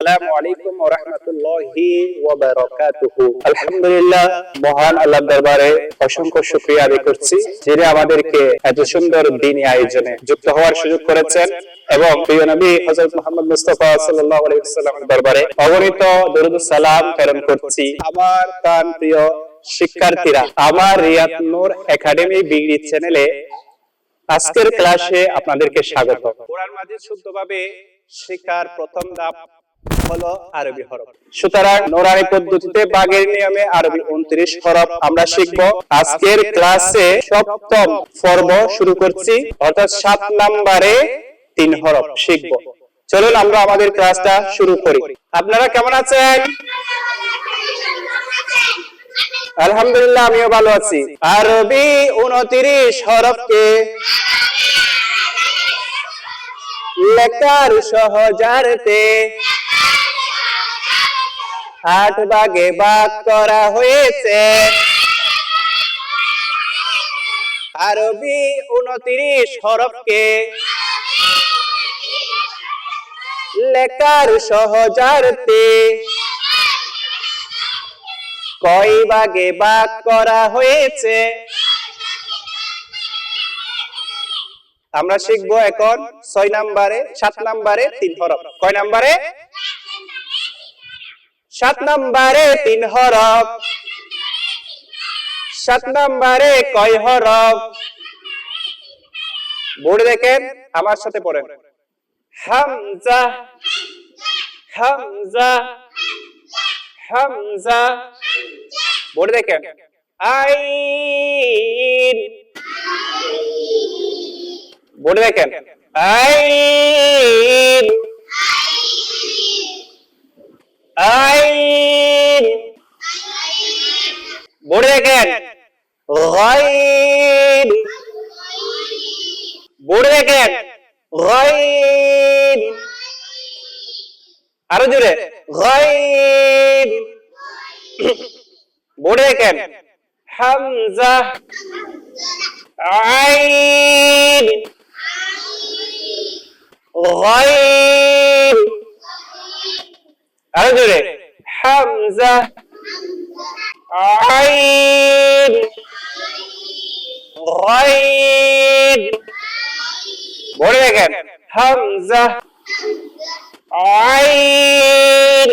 আসসালামু আলাইকুম ওয়া রাহমাতুল্লাহি ওয়া বারাকাতুহু। আলহামদুলিল্লাহ, মহান আল্লাহর দরবারে অসংখ্য শুকরিয়া আদায় করছি যিনি আমাদেরকে এত সুন্দর দ্বীনি আয়োজনে যুক্ত হওয়ার সুযোগ করেছেন এবং প্রিয় নবী হযরত মুহাম্মদ মুস্তাফা সাল্লাল্লাহু আলাইহি ওয়াসাল্লামের দরবারে অগণিত দরুদ ও সালাম প্রেরণ করছি। আমার প্রাণ প্রিয় শিক্ষার্থীরা, আমার রিয়াদ নূর একাডেমি ডিগ্রি চ্যানেলে আজকের ক্লাসে আপনাদেরকে স্বাগত। কোরআন মাজিদ শুদ্ধভাবে শেখার প্রথম ধাপ হলো আরবি হরফ। সুতরাং নুরানি পদ্ধতিতে ভাগের নিয়মে আরবি 29 হরফ আমরা শিখব। আজকের ক্লাসে সপ্তম পর্ব শুরু করছি, অর্থাৎ 7 নম্বরে 3 হরফ শিখব। চলুন আমরা আমাদের ক্লাসটা শুরু করি। আপনারা কেমন আছেন? আলহামদুলিল্লাহ, আমিও ভালো আছি। আরবি 29 হরফকে লেখার সহজার্থে 8 ভাগে ভাগ করা হয়েছে। আরবি 29 হরফকে লেখার সহজার্থে কয় ভাগে ভাগ করা হয়েছে? আমরা শিখবো এখন 6 নম্বরে 7 নম্বরে 3 হরফ। কয় নম্বরে? 7 নম্বরে 3 হরফ। 7 নম্বরে কয় হরফ? বোর্ডে দেখেন, আমার সাথে পড়েন। হামজা, হামজা, হামজা। বোর্ডে দেখেন। আইন, বোর্ডে দেখেন। আইন, আইন। বোর্ডে দেখেন। গাইন, বোর্ডে দেখেন। গাইন। আরো জোরে। গাইন। বোর্ডে দেখেন। হামজা, আইন, গাইন। আরো জোরে। হামজা, আইন, গাইন। বোর্ডে দেখেন। হামজা, আইন,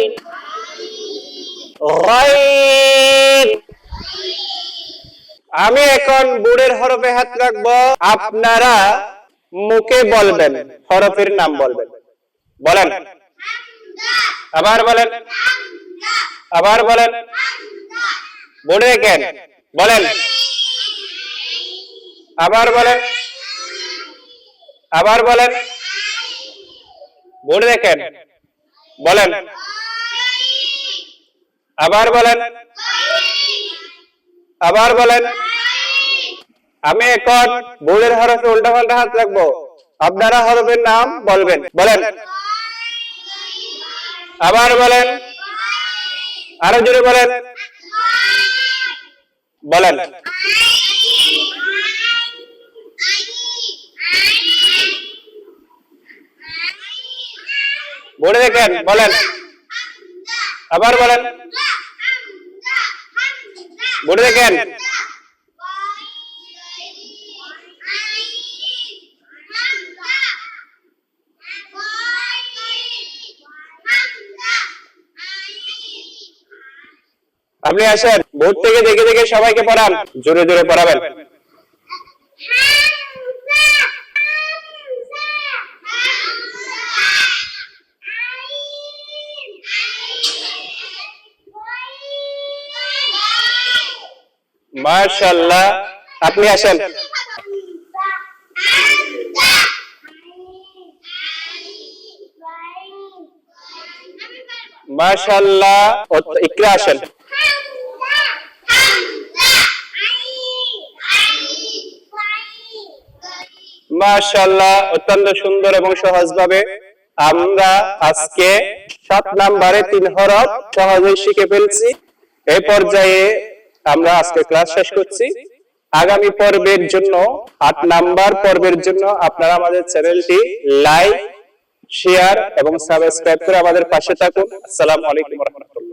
গাইন। আমি এখন বোর্ডের হরফে হাত রাখবো, আপনারা মুখে বলবেন, হরফের নাম বলবেন। বলেন। আবার বলেন। আবার বলেন। বোর্ডে দেখেন। বলেন। আবার বলেন। আবার বলেন। বোর্ডে দেখেন। বলেন। আবার বলেন। আবার বলেন। আমি এখন বোর্ডের হরফে উল্টা পাল্টা হাত রাখবো, আপনারা হরফের নাম বলবেন। বলেন। আবার বলেন। আরো জোরে বলেন। বলেন। বোর্ডে দেখেন। বলেন। আবার বলেন। বোর্ডে দেখেন। আপনি আসেন, বোর্ড থেকে দেখে দেখে সবাইকে পড়ান, জোরে জোরে পড়াবেন। মাশাআল্লাহ, আপনি আসেন। মাশাআল্লাহ, ইকরা আসেন। মাশাআল্লাহ, অত্যন্ত সুন্দর এবং সহজভাবে আমরা আজকে 7 নম্বরে 3 হরফ সহজেই শিখে ফেলছি। এই পর্যায়ে আমরা আজকে ক্লাস শেষ করছি। আগামী পর্বের জন্য 8 নাম্বার পর্বের জন্য আপনারা আমাদের চ্যানেলটি লাইক, শেয়ার এবং সাবস্ক্রাইব করে আমাদের পাশে থাকুন। আসসালামু আলাইকুম ওয়া রাহমাতুল্লাহ।